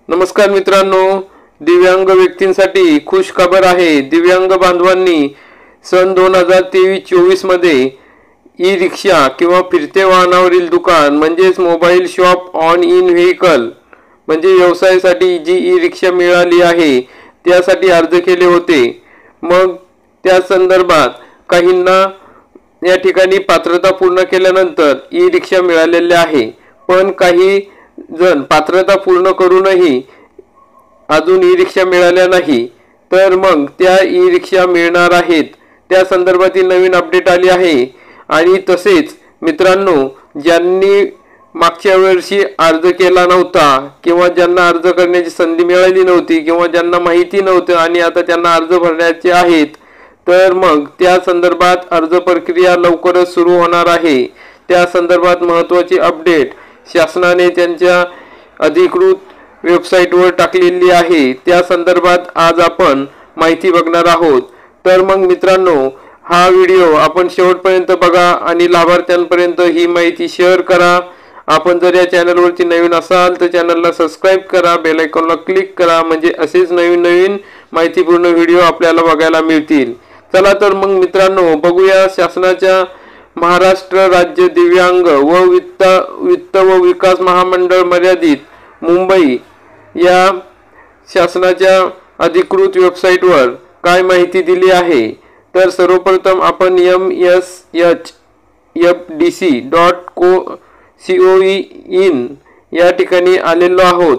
नमस्कार मित्रांनो, दिव्यांग व्यक्तींसाठी खुश खबर आहे। दिव्यांग बांधवांनी सन 2023-24 मध्ये ई रिक्षा किंवा फिरते वाहनावरील दुकान म्हणजेच mobile shop on in vehicle म्हणजे व्यवसायासाठी जी ई रिक्षा मिळाली आहे त्यासाठी अर्ज केले होते। मग त्या संदर्भात काहींना या ठिकाणी पात्रता पूर्ण केल्यानंतर ई रिक्षा मिळालेली आहे, पण काही जण पात्रता पूर्ण करूनही अजून ई रिक्षा मिळाल्या नाही, तर मग त्या ई रिक्षा मिळणार आहेत त्या संदर्भातील नवीन अपडेट आली आहे। आणि तसेच मित्रांनो, ज्यांनी मागच्या वर्षी अर्ज केला नव्हता किंवा ज्यांना अर्ज करण्याची संधी मिळाली नव्हती किंवा ज्यांना माहिती नव्हतं आणि आता त्यांना अर्ज भरण्याचे आहेत, तर मग त्या संदर्भात अर्ज प्रक्रिया लवकरच सुरू होणार आहे। त्या संदर्भात महत्त्वाची अपडेट शासनाने त्यांच्या अधिकृत वेबसाईटवर टाकलेली आहे। त्या संदर्भात आज आपण माहिती बघणार आहोत। तर मग मित्रांनो, हा व्हिडिओ आपण शेवटपर्यंत बघा आणि लाभार्थ्यांपर्यंत ही माहिती शेअर करा। आपण जर या चॅनलवरती नवीन असाल तर चॅनलला सबस्क्राईब करा, बेल आयकॉनला क्लिक करा, म्हणजे असेच नवीन माहितीपूर्ण व्हिडिओ आपल्याला बघायला मिळतील। चला तर मग मित्रांनो, बघूया शासनाच्या महाराष्ट्र राज्य दिव्यांग व वित्त व विकास महामंडळ मर्यादित मुंबई या शासनाच्या अधिकृत वेबसाईटवर काय माहिती दिली आहे। तर सर्वप्रथम आपण mshfdc.co.in या ठिकाणी आलेलो आहोत।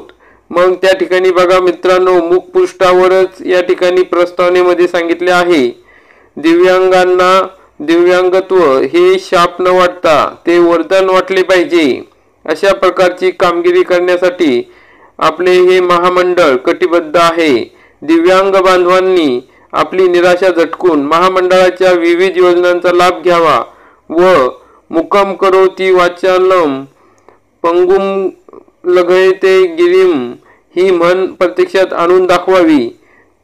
मग त्या ठिकाणी बघा मित्रांनो, मुखपृष्ठावरच या ठिकाणी प्रस्तावनेमध्ये सांगितले आहे, दिव्यांगांना दिव्यांगत्व हे शाप न वाटता ते वरदान वाटले पाहिजे। अशा प्रकारची कामगिरी करण्यासाठी आपले हे महामंडळ कटिबद्ध आहे। दिव्यांग बांधवांनी आपली निराशा झटकून महामंडळाच्या विविध योजनांचा लाभ घ्यावा व मुकम करोति वाचालम पंगुम लघयते गिरिम ही म्हण प्रत्यक्षात आणून दाखवावी।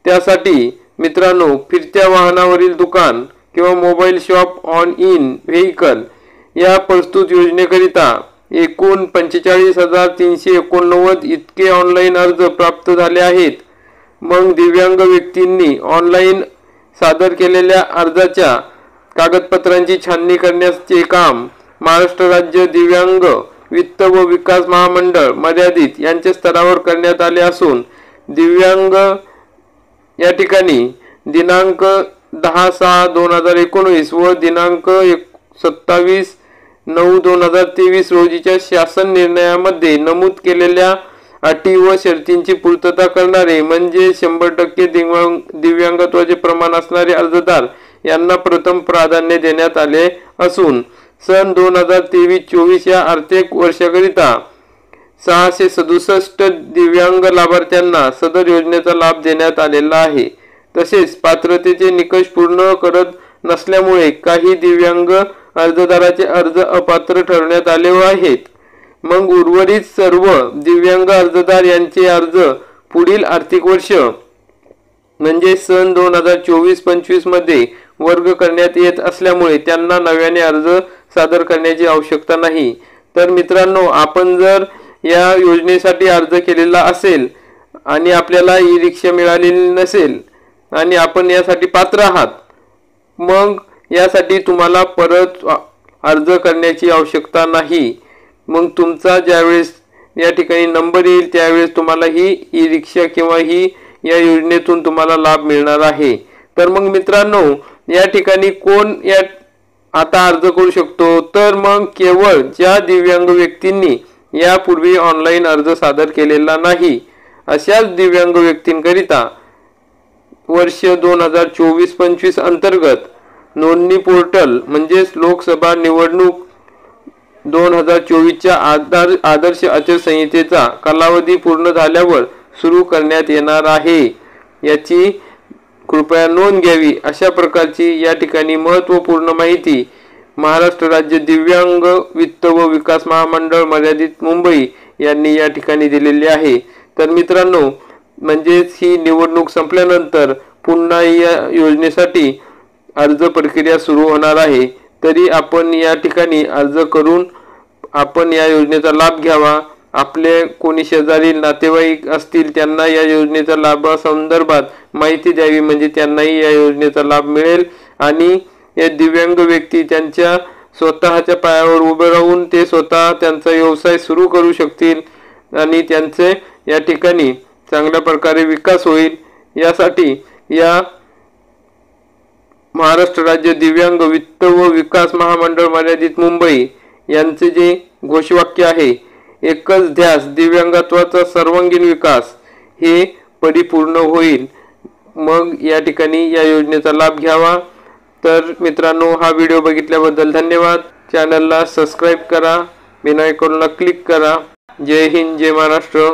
त्यासाठी मित्रांनो, फिरत्या वाहनावरील दुकान किंवा mobile shop on in vehicle या प्रस्तुत योजनेकरिता एकूण 45,389 इतके ऑनलाईन अर्ज प्राप्त झाले आहेत। मग दिव्यांग व्यक्तींनी ऑनलाईन सादर केलेल्या अर्जाच्या कागदपत्रांची छाननी करण्याचे काम महाराष्ट्र राज्य दिव्यांग वित्त व विकास महामंडळ मर्यादित यांच्या स्तरावर करण्यात आले असून, दिव्यांग या ठिकाणी दिनांक 10/6/2019 व दिनांक 27/9/2023 रोजीच्या शासन निर्णयामध्ये नमूद केलेल्या अटी व शर्तींची पूर्तता करणारे म्हणजे 100% दिव्यांगत्वाचे प्रमाण असणारे अर्जदार यांना प्रथम प्राधान्य देण्यात आले असून, सन 2023-24 या आर्थिक वर्षाकरिता 667 दिव्यांग लाभार्थ्यांना सदर योजनेचा लाभ देण्यात आलेला आहे। तसेच पात्रतेचे निकष पूर्ण करत नसल्यामुळे काही दिव्यांग अर्जदाराचे अर्ज अपात्र ठरवण्यात आले आहेत। मग उर्वरित सर्व दिव्यांग अर्जदार यांचे अर्ज पुढील आर्थिक वर्ष म्हणजे सन 2024-25 मध्ये वर्ग करण्यात येत असल्यामुळे त्यांना नव्याने अर्ज सादर करण्याची आवश्यकता नाही। तर मित्रांनो, आपण जर या योजनेसाठी अर्ज केलेला असेल आणि आपल्याला ई रिक्षा मिळालेली नसेल आणि आपण यासाठी पात्र आहात, मग यासाठी तुम्हाला परत अर्ज करण्याची आवश्यकता नाही। मग तुमचा ज्यावेळेस या ठिकाणी नंबर येईल त्यावेळेस तुम्हाला ही ई रिक्षा किंवा ही या योजनेतून तुम्हाला लाभ मिळणार आहे। तर मग मित्रांनो, या ठिकाणी कोण या आता अर्ज करू शकतो, तर मग केवळ ज्या दिव्यांग व्यक्तींनी यापूर्वी ऑनलाईन अर्ज सादर केलेला नाही अशाच दिव्यांग व्यक्तींकरिता वर्ष 2024-25 अंतर्गत नोंदणी पोर्टल म्हणजेच लोकसभा निवडणूक 2024च्या आदर्श आचारसंहितेचा कालावधी पूर्ण झाल्यावर सुरू करण्यात येणार आहे, याची कृपया नोंद घ्यावी। अशा प्रकारची या ठिकाणी महत्त्वपूर्ण माहिती महाराष्ट्र राज्य दिव्यांग वित्त व विकास महामंडळ मर्यादित मुंबई यांनी या ठिकाणी दिलेली आहे। तर मित्रांनो, म्हणजेच ही निवडणूक संपल्यानंतर पुन्हा या योजनेसाठी अर्ज प्रक्रिया सुरू होणार आहे। तरी आपण या ठिकाणी अर्ज करून आपण या योजनेचा लाभ घ्यावा आपले कोणी शेजारी नातेवाईक असतील त्यांना या योजनेचा लाभासंदर्भात माहिती द्यावी, म्हणजे त्यांनाही या योजनेचा लाभ मिळेल आणि हे दिव्यांग व्यक्ती त्यांच्या स्वतःच्या पायावर उभे राहून ते स्वतः त्यांचा व्यवसाय सुरू करू शकतील आणि त्यांचे या ठिकाणी चांगल्या प्रकारे विकास होईल। यासाठी या महाराष्ट्र राज्य दिव्यांग वित्त व विकास महामंडळ मर्यादित मुंबई यांचे जे घोषवाक्य आहे, एकच ध्यास दिव्यांगत्वाचा सर्वांगीण विकास, हे परिपूर्ण होईल। मग या ठिकाणी या योजनेचा लाभ घ्यावा। तर मित्रांनो, हा व्हिडिओ बघितल्याबद्दल धन्यवाद। चॅनलला सबस्क्राईब करा, बेल आयकॉनला क्लिक करा। जय हिंद, जय महाराष्ट्र।